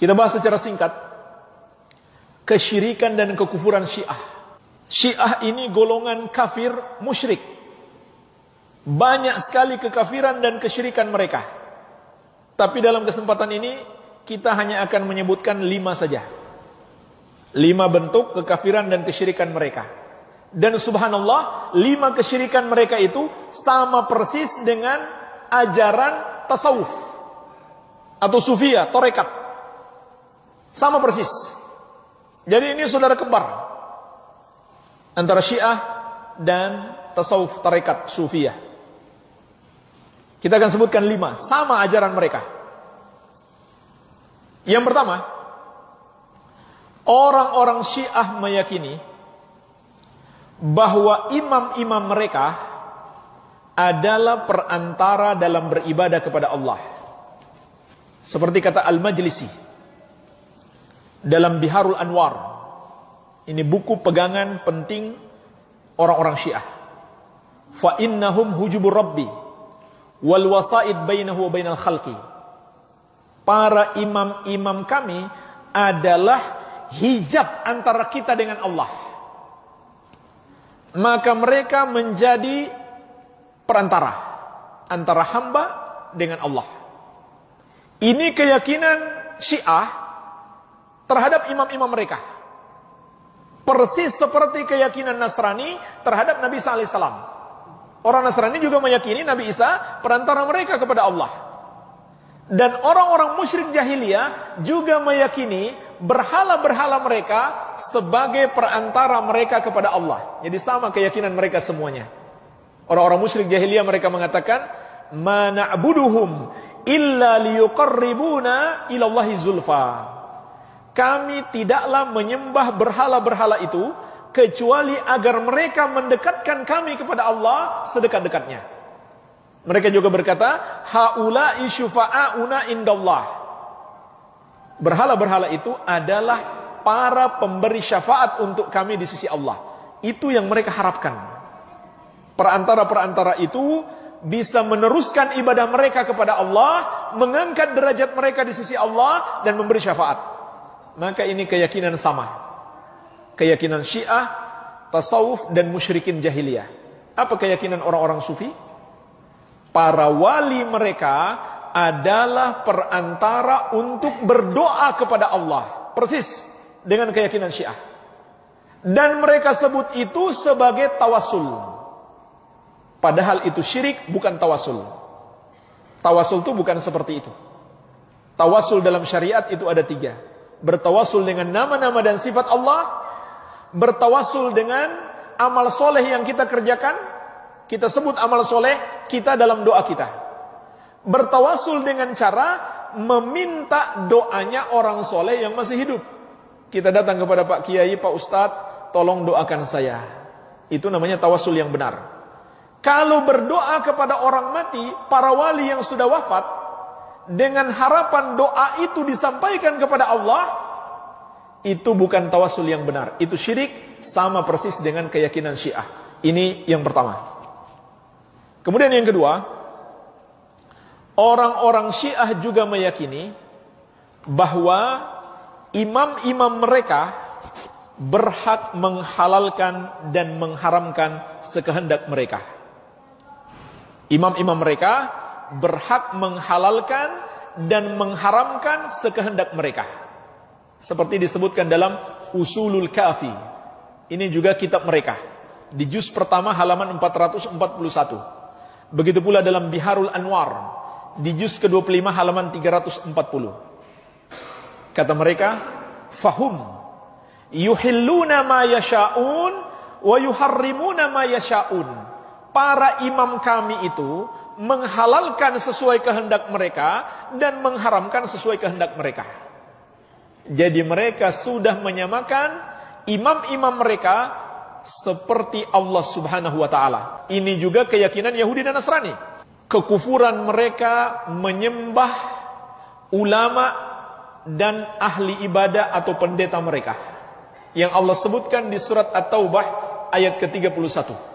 Kita bahas secara singkat kesyirikan dan kekufuran Syiah. Syiah ini golongan kafir musyrik. Banyak sekali kekafiran dan kesyirikan mereka. Tapi dalam kesempatan ini kita hanya akan menyebutkan 5 saja. 5 bentuk kekafiran dan kesyirikan mereka. Dan subhanallah, 5 kesyirikan mereka itu sama persis dengan ajaran tasawuf atau sufiyah, tarekat. Sama persis. Jadi ini saudara kembar antara Syiah dan tasawuf tarekat sufiyah. Kita akan sebutkan 5, sama ajaran mereka. Yang pertama, orang-orang Syiah meyakini bahwa imam-imam mereka adalah perantara dalam beribadah kepada Allah. Seperti kata Al-Majlisi dalam Biharul Anwar. Ini buku pegangan penting orang-orang Syiah. Fa innahum hujubur rabbi wal wasaid bainahu wa bainal khalqi. Para imam-imam kami adalah hijab antara kita dengan Allah. Maka mereka menjadi perantara antara hamba dengan Allah. Ini keyakinan Syiah terhadap imam-imam mereka. Persis seperti keyakinan Nasrani terhadap Nabi Isa AS. Orang Nasrani juga meyakini Nabi Isa perantara mereka kepada Allah. Dan orang-orang musyrik jahiliyah juga meyakini berhala-berhala mereka sebagai perantara mereka kepada Allah. Jadi sama keyakinan mereka semuanya. Orang-orang musyrik jahiliyah mereka mengatakan, "Ma na'buduhum illa liyuqarribuna ilallahi zulfa." Kami tidaklah menyembah berhala-berhala itu kecuali agar mereka mendekatkan kami kepada Allah sedekat-dekatnya. Mereka juga berkata, haula'i syufa'auna indallah. Berhala-berhala itu adalah para pemberi syafaat untuk kami di sisi Allah. Itu yang mereka harapkan. Perantara-perantara itu bisa meneruskan ibadah mereka kepada Allah, mengangkat derajat mereka di sisi Allah, dan memberi syafaat. Maka ini keyakinan sama. Keyakinan Syiah, tasawuf, dan musyrikin jahiliyah. Apa keyakinan orang-orang sufi? Para wali mereka adalah perantara untuk berdoa kepada Allah. Persis dengan keyakinan Syiah. Dan mereka sebut itu sebagai tawasul. Padahal itu syirik, bukan tawasul. Tawasul itu bukan seperti itu. Tawasul dalam syariat itu ada 3. Bertawasul dengan nama-nama dan sifat Allah. Bertawasul dengan amal soleh yang kita kerjakan. Kita sebut amal soleh kita dalam doa kita. Bertawasul dengan cara meminta doanya orang soleh yang masih hidup. Kita datang kepada Pak Kiai, Pak Ustadz, tolong doakan saya. Itu namanya tawasul yang benar. Kalau berdoa kepada orang mati, para wali yang sudah wafat, dengan harapan doa itu disampaikan kepada Allah, itu bukan tawasul yang benar. Itu syirik, sama persis dengan keyakinan Syiah. Ini yang pertama. Kemudian yang kedua, orang-orang Syiah juga meyakini bahwa imam-imam mereka berhak menghalalkan dan mengharamkan sekehendak mereka. Imam-imam mereka berhak menghalalkan dan mengharamkan sekehendak mereka. Seperti disebutkan dalam Usulul Kafi. Ini juga kitab mereka. Di juz pertama halaman 441. Begitu pula dalam Biharul Anwar. Di juz ke-25 halaman 340. Kata mereka, fahum yuhilluna ma yasha'un wa yuharrimuna ma yasha'un. Para imam kami itu menghalalkan sesuai kehendak mereka dan mengharamkan sesuai kehendak mereka. Jadi mereka sudah menyamakan imam-imam mereka seperti Allah Subhanahu wa taala. Ini juga keyakinan Yahudi dan Nasrani. Kekufuran mereka menyembah ulama dan ahli ibadah atau pendeta mereka. Yang Allah sebutkan di surat At-Taubah ayat ke-31.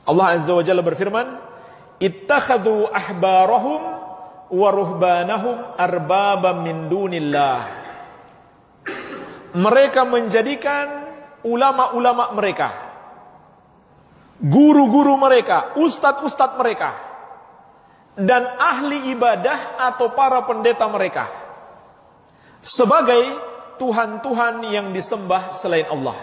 Allah Azza wa Jalla berfirman, ittakhadhu ahbarahum wa ruhbanahum arbabam min dunillah. Mereka menjadikan ulama-ulama mereka, guru-guru mereka, ustadz-ustadz mereka, dan ahli ibadah atau para pendeta mereka sebagai Tuhan-Tuhan yang disembah selain Allah.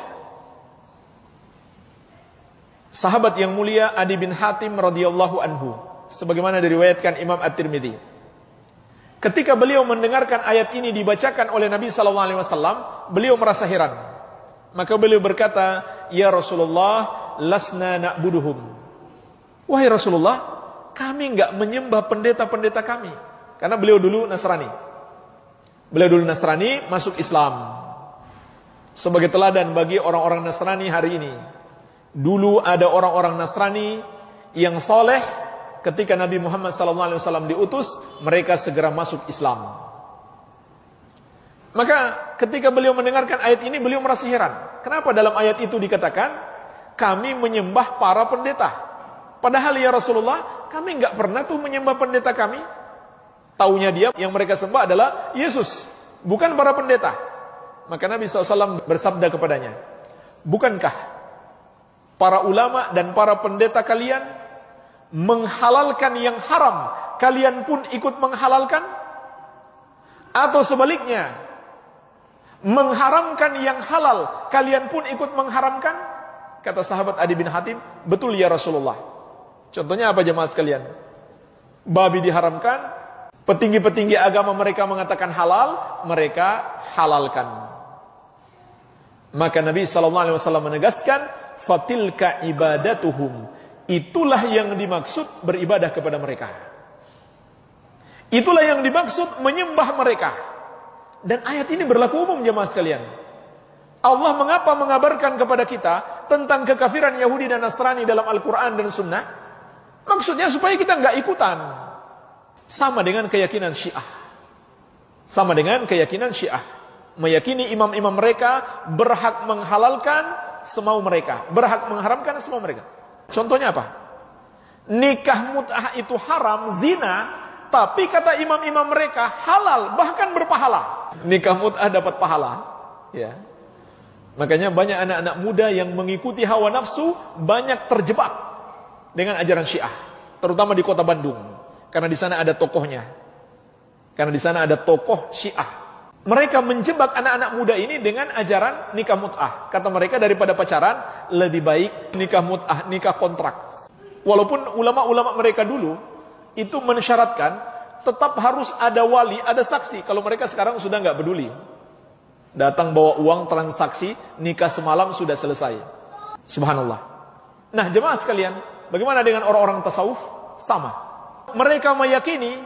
Sahabat yang mulia Adi bin Hatim radhiyallahu anhu, sebagaimana diriwayatkan Imam At-Tirmidzi, ketika beliau mendengarkan ayat ini dibacakan oleh Nabi SAW, beliau merasa heran. Maka beliau berkata, "Ya Rasulullah, lasna na'buduhum." Wahai Rasulullah, kami enggak menyembah pendeta-pendeta kami. Karena beliau dulu Nasrani. Beliau dulu Nasrani, masuk Islam. Sebagai teladan bagi orang-orang Nasrani hari ini. Dulu ada orang-orang Nasrani yang soleh, ketika Nabi Muhammad SAW diutus, mereka segera masuk Islam. Maka ketika beliau mendengarkan ayat ini, beliau merasa heran. Kenapa dalam ayat itu dikatakan, kami menyembah para pendeta? Padahal ya Rasulullah, kami enggak pernah tuh menyembah pendeta kami. Taunya dia yang mereka sembah adalah Yesus, bukan para pendeta. Maka Nabi SAW bersabda kepadanya, bukankah para ulama dan para pendeta kalian menghalalkan yang haram, kalian pun ikut menghalalkan? Atau sebaliknya, mengharamkan yang halal, kalian pun ikut mengharamkan? Kata sahabat Adi bin Hatim, betul ya Rasulullah. Contohnya apa jemaah sekalian? Babi diharamkan, petinggi-petinggi agama mereka mengatakan halal, mereka halalkan. Maka Nabi SAW menegaskan, fatilka ibadatuhum, itulah yang dimaksud beribadah kepada mereka. Itulah yang dimaksud menyembah mereka. Dan ayat ini berlaku umum jemaah sekalian. Allah mengapa mengabarkan kepada kita tentang kekafiran Yahudi dan Nasrani dalam Al-Quran dan Sunnah? Maksudnya supaya kita enggak ikutan. Sama dengan keyakinan Syiah. Sama dengan keyakinan Syiah. Meyakini imam-imam mereka berhak menghalalkan semau mereka, berhak mengharamkan semau mereka. Contohnya apa? Nikah mut'ah itu haram, zina, tapi kata imam-imam mereka halal, bahkan berpahala. Nikah mut'ah dapat pahala. Ya. Makanya banyak anak-anak muda yang mengikuti hawa nafsu banyak terjebak dengan ajaran Syiah, terutama di kota Bandung, karena di sana ada tokohnya. Karena di sana ada tokoh Syiah. Mereka menjebak anak-anak muda ini dengan ajaran nikah mut'ah. Kata mereka daripada pacaran, lebih baik nikah mut'ah, nikah kontrak. Walaupun ulama-ulama mereka dulu itu mensyaratkan tetap harus ada wali, ada saksi. Kalau mereka sekarang sudah nggak peduli. Datang bawa uang transaksi, nikah semalam sudah selesai. Subhanallah. Nah jemaah sekalian, bagaimana dengan orang-orang tasawuf? Sama. Mereka meyakini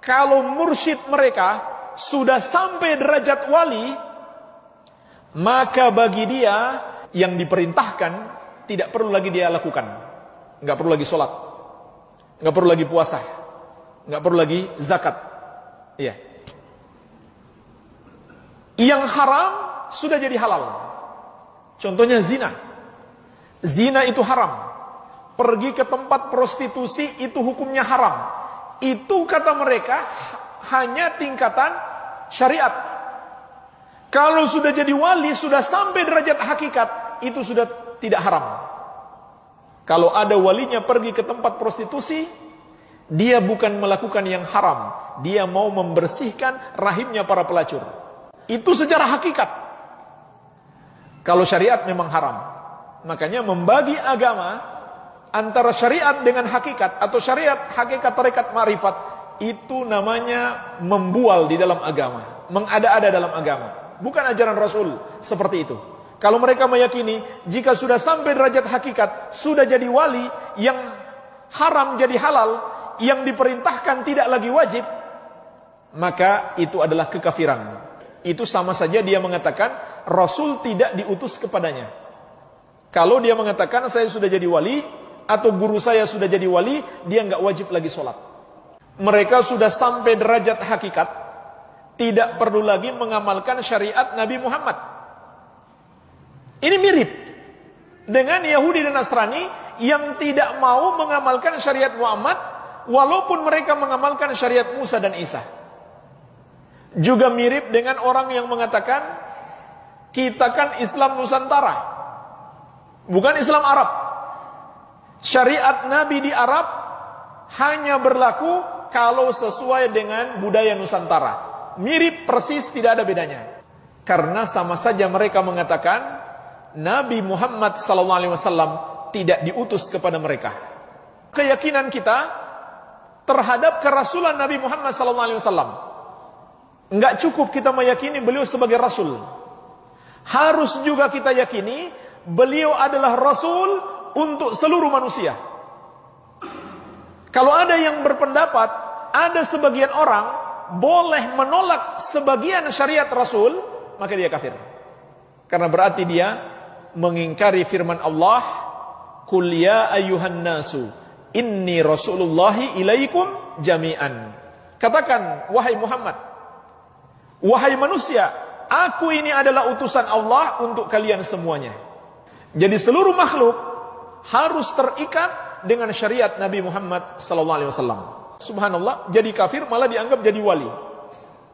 kalau mursyid mereka sudah sampai derajat wali, maka bagi dia yang diperintahkan tidak perlu lagi dia lakukan. Nggak perlu lagi sholat, nggak perlu lagi puasa, nggak perlu lagi zakat. Iya. Yang haram sudah jadi halal. Contohnya zina. Zina itu haram. Pergi ke tempat prostitusi itu hukumnya haram. Itu kata mereka hanya tingkatan syariat. Kalau sudah jadi wali, sudah sampai derajat hakikat, itu sudah tidak haram. Kalau ada walinya pergi ke tempat prostitusi, dia bukan melakukan yang haram, dia mau membersihkan rahimnya para pelacur. Itu secara hakikat. Kalau syariat memang haram. Makanya membagi agama antara syariat dengan hakikat, atau syariat, hakikat, tarekat, ma'rifat, itu namanya membual di dalam agama, mengada-ada dalam agama. Bukan ajaran Rasul seperti itu. Kalau mereka meyakini jika sudah sampai derajat hakikat, sudah jadi wali, yang haram jadi halal, yang diperintahkan tidak lagi wajib, maka itu adalah kekafiran. Itu sama saja dia mengatakan Rasul tidak diutus kepadanya. Kalau dia mengatakan saya sudah jadi wali, atau guru saya sudah jadi wali, dia nggak wajib lagi sholat. Mereka sudah sampai derajat hakikat, tidak perlu lagi mengamalkan syariat Nabi Muhammad. Ini mirip dengan Yahudi dan Nasrani yang tidak mau mengamalkan syariat Muhammad, walaupun mereka mengamalkan syariat Musa dan Isa. Juga mirip dengan orang yang mengatakan, kita kan Islam Nusantara, bukan Islam Arab. Syariat Nabi di Arab hanya berlaku kalau sesuai dengan budaya Nusantara. Mirip persis, tidak ada bedanya. Karena sama saja mereka mengatakan Nabi Muhammad SAW tidak diutus kepada mereka. Keyakinan kita terhadap kerasulan Nabi Muhammad SAW, enggak cukup kita meyakini beliau sebagai Rasul. Harus juga kita yakini beliau adalah Rasul untuk seluruh manusia. Kalau ada yang berpendapat, ada sebagian orang boleh menolak sebagian syariat Rasul, maka dia kafir. Karena berarti dia mengingkari firman Allah, "Qul ya ayyuhan nasu, inni rasulullahi ilaikum jami'an." Katakan, wahai Muhammad, wahai manusia, aku ini adalah utusan Allah untuk kalian semuanya. Jadi seluruh makhluk harus terikat dengan syariat Nabi Muhammad SAW. Subhanallah, jadi kafir malah dianggap jadi wali.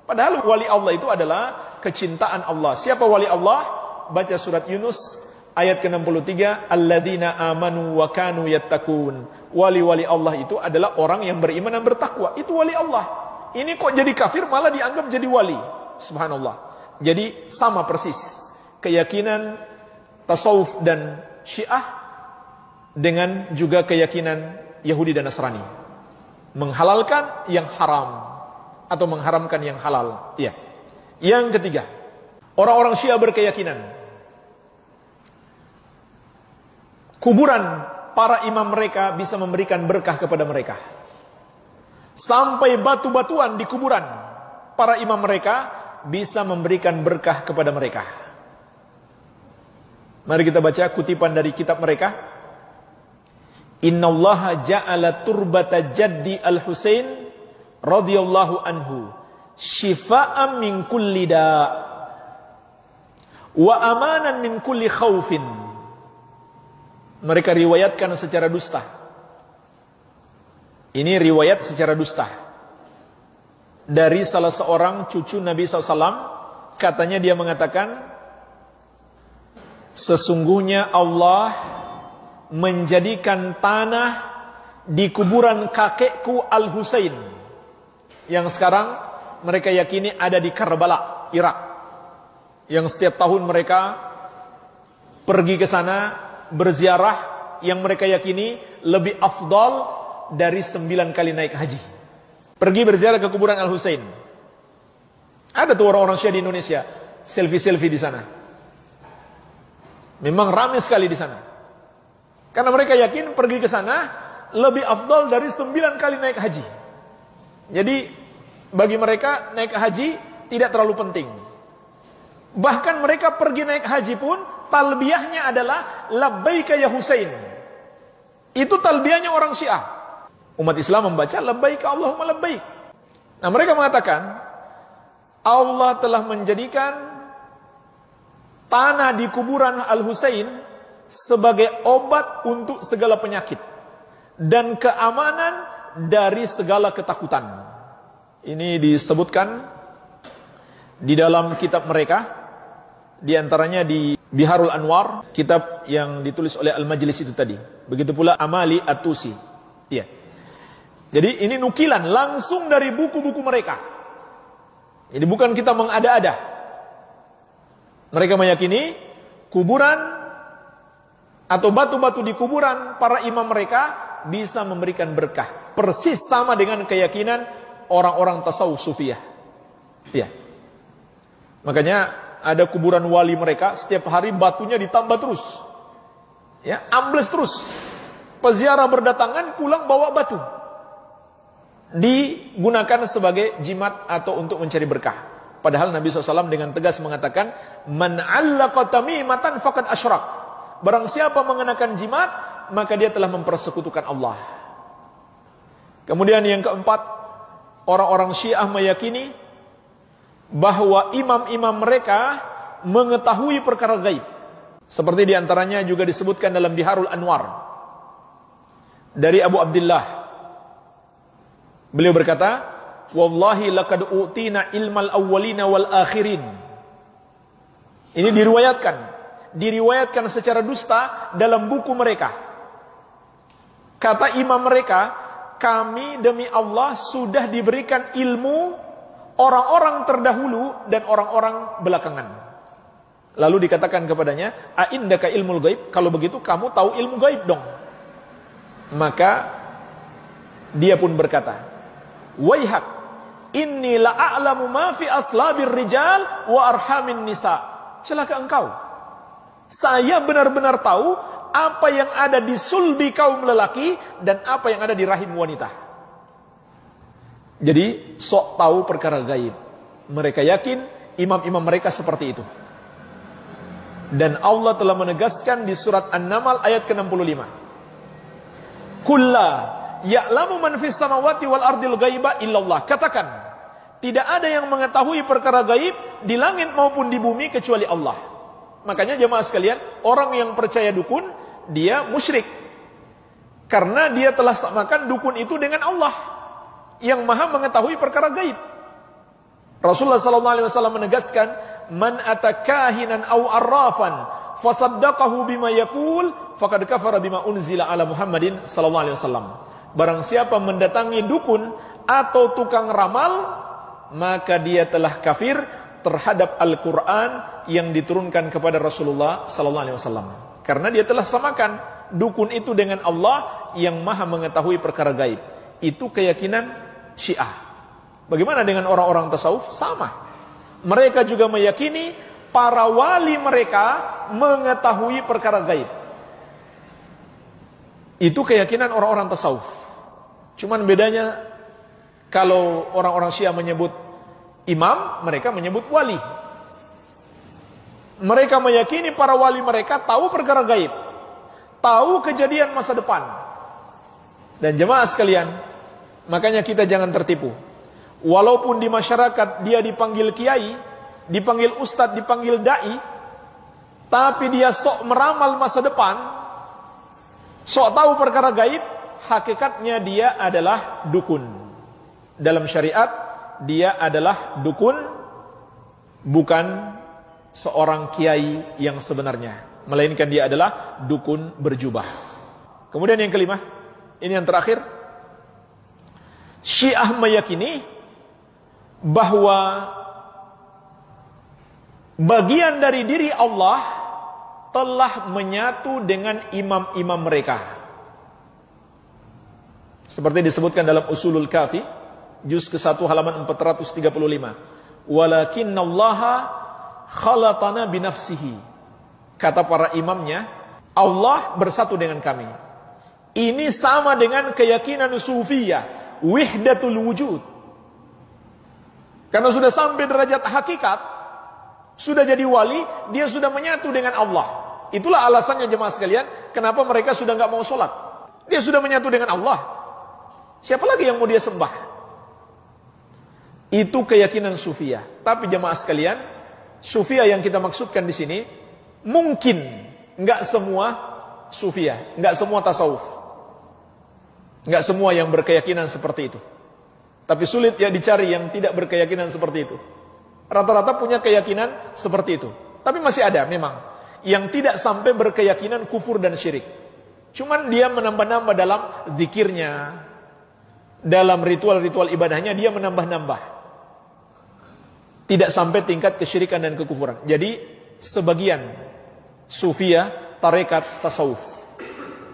Padahal wali Allah itu adalah kecintaan Allah. Siapa wali Allah? Baca surat Yunus ayat ke-63, alladzina amanu wa kanu yattaqun. Wali-wali Allah itu adalah orang yang beriman dan bertakwa. Itu wali Allah. Ini kok jadi kafir malah dianggap jadi wali. Subhanallah. Jadi sama persis keyakinan tasawuf dan Syiah dengan juga keyakinan Yahudi dan Nasrani. Menghalalkan yang haram atau mengharamkan yang halal. Ya. Yang ketiga, orang-orang Syiah berkeyakinan kuburan para imam mereka bisa memberikan berkah kepada mereka. Sampai batu-batuan di kuburan para imam mereka bisa memberikan berkah kepada mereka. Mari kita baca kutipan dari kitab mereka. Innallaha ja'ala turbata jaddi al-Husain radhiyallahu anhu shifa'an min kulli da' wa amanan min kulli khaufin. Mereka riwayatkan secara dusta. Ini riwayat secara dusta dari salah seorang cucu Nabi SAW. Katanya dia mengatakan, sesungguhnya Allah menjadikan tanah di kuburan kakekku Al-Husain, yang sekarang mereka yakini ada di Karbala, Irak, yang setiap tahun mereka pergi ke sana berziarah, yang mereka yakini lebih afdal dari 9 kali naik haji. Pergi berziarah ke kuburan Al-Husain. Ada tuh orang-orang Syiah di Indonesia selfie-selfie di sana. Memang ramai sekali di sana. Karena mereka yakin pergi ke sana lebih afdal dari 9 kali naik haji. Jadi bagi mereka naik haji tidak terlalu penting. Bahkan mereka pergi naik haji pun talbiyahnya adalah labbaika ya Husain. Itu talbiyahnya orang Syiah. Umat Islam membaca labbaika Allahumma labbaik. Nah, mereka mengatakan Allah telah menjadikan tanah di kuburan Al-Husain sebagai obat untuk segala penyakit dan keamanan dari segala ketakutan. Ini disebutkan di dalam kitab mereka, di antaranya di Biharul Anwar, kitab yang ditulis oleh Al-Majlis itu tadi. Begitu pula Amali At-Tusi. Iya. Jadi ini nukilan langsung dari buku-buku mereka. Jadi bukan kita mengada-ada. Mereka meyakini kuburan atau batu-batu di kuburan para imam mereka bisa memberikan berkah. Persis sama dengan keyakinan orang-orang tasawuf sufiyah. Ya. Makanya ada kuburan wali mereka, setiap hari batunya ditambah terus. Ya, ambles terus. Peziarah berdatangan pulang bawa batu. Digunakan sebagai jimat atau untuk mencari berkah. Padahal Nabi SAW dengan tegas mengatakan, Man 'allaqa tamimatan faqad asyrak. Barang siapa mengenakan jimat, maka dia telah mempersekutukan Allah. Kemudian yang keempat, orang-orang Syiah meyakini bahwa imam-imam mereka mengetahui perkara gaib. Seperti diantaranya juga disebutkan dalam Biharul Anwar dari Abu Abdullah Beliau berkata, wallahi laqad utina ilmal awwalina wal akhirin. Ini diriwayatkan secara dusta dalam buku mereka. Kata imam mereka, kami demi Allah sudah diberikan ilmu orang-orang terdahulu dan orang-orang belakangan. Lalu dikatakan kepadanya, "Aindaka ilmul gaib?" Kalau begitu kamu tahu ilmu gaib dong. Maka dia pun berkata, "Waihak, inni la'alamu ma fi aslabir rijal wa arhamin nisa." Celaka engkau. Saya benar-benar tahu apa yang ada di sulbi kaum lelaki dan apa yang ada di rahim wanita. Jadi sok tahu perkara gaib. Mereka yakin imam-imam mereka seperti itu. Dan Allah telah menegaskan di surat An-Naml ayat ke-65. Kulla ya'lamu man fis samawati wal ardil ghaiba illallah. Katakan, tidak ada yang mengetahui perkara gaib di langit maupun di bumi kecuali Allah. Makanya jemaah sekalian, orang yang percaya dukun, dia musyrik. Karena dia telah samakan dukun itu dengan Allah yang maha mengetahui perkara gaib. Rasulullah SAW menegaskan, man atakahinan aw arrafan fasaddaqahu bima yaqul faqad kafara bima unzila ala Muhammadin sallallahu alaihi wasallam. Barang siapa mendatangi dukun atau tukang ramal, maka dia telah kafir terhadap Al-Qur'an yang diturunkan kepada Rasulullah sallallahu alaihi wasallam. Karena dia telah samakan dukun itu dengan Allah yang maha mengetahui perkara gaib. Itu keyakinan Syiah. Bagaimana dengan orang-orang tasawuf? Sama. Mereka juga meyakini para wali mereka mengetahui perkara gaib. Itu keyakinan orang-orang tasawuf. Cuman bedanya, kalau orang-orang Syiah menyebut imam, mereka menyebut wali. Mereka meyakini para wali mereka tahu perkara gaib, tahu kejadian masa depan. Dan jemaah sekalian, makanya kita jangan tertipu. Walaupun di masyarakat dia dipanggil kiai, dipanggil ustadz, dipanggil dai, tapi dia sok meramal masa depan, sok tahu perkara gaib, hakikatnya dia adalah dukun. Dalam syariat, dia adalah dukun, bukan seorang kiai yang sebenarnya, melainkan dia adalah dukun berjubah. Kemudian yang kelima, ini yang terakhir, Syiah meyakini bahwa bagian dari diri Allah telah menyatu dengan imam-imam mereka. Seperti disebutkan dalam Usulul Kafi, juz ke-1 halaman 435. Walakinnallaha khalatana binafsihi. Kata para imamnya, Allah bersatu dengan kami. Ini sama dengan keyakinan sufiyah, wihdatul wujud. Karena sudah sampai derajat hakikat, sudah jadi wali, dia sudah menyatu dengan Allah. Itulah alasannya jemaah sekalian, kenapa mereka sudah nggak mau sholat. Dia sudah menyatu dengan Allah. Siapa lagi yang mau dia sembah? Itu keyakinan sufiyah. Tapi jemaah sekalian, sufiyah yang kita maksudkan di sini, mungkin nggak semua sufiyah, nggak semua tasawuf, nggak semua yang berkeyakinan seperti itu. Tapi sulit ya dicari yang tidak berkeyakinan seperti itu. Rata-rata punya keyakinan seperti itu. Tapi masih ada memang yang tidak sampai berkeyakinan kufur dan syirik. Cuman dia menambah-nambah dalam zikirnya, dalam ritual-ritual ibadahnya dia menambah-nambah. Tidak sampai tingkat kesyirikan dan kekufuran. Jadi sebagian sufiyah, tarekat, tasawuf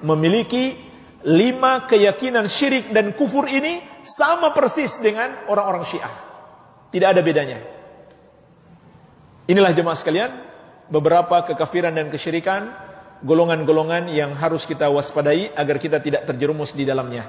memiliki 5 keyakinan syirik dan kufur ini sama persis dengan orang-orang Syiah. Tidak ada bedanya. Inilah jemaah sekalian, beberapa kekafiran dan kesyirikan, golongan-golongan yang harus kita waspadai agar kita tidak terjerumus di dalamnya.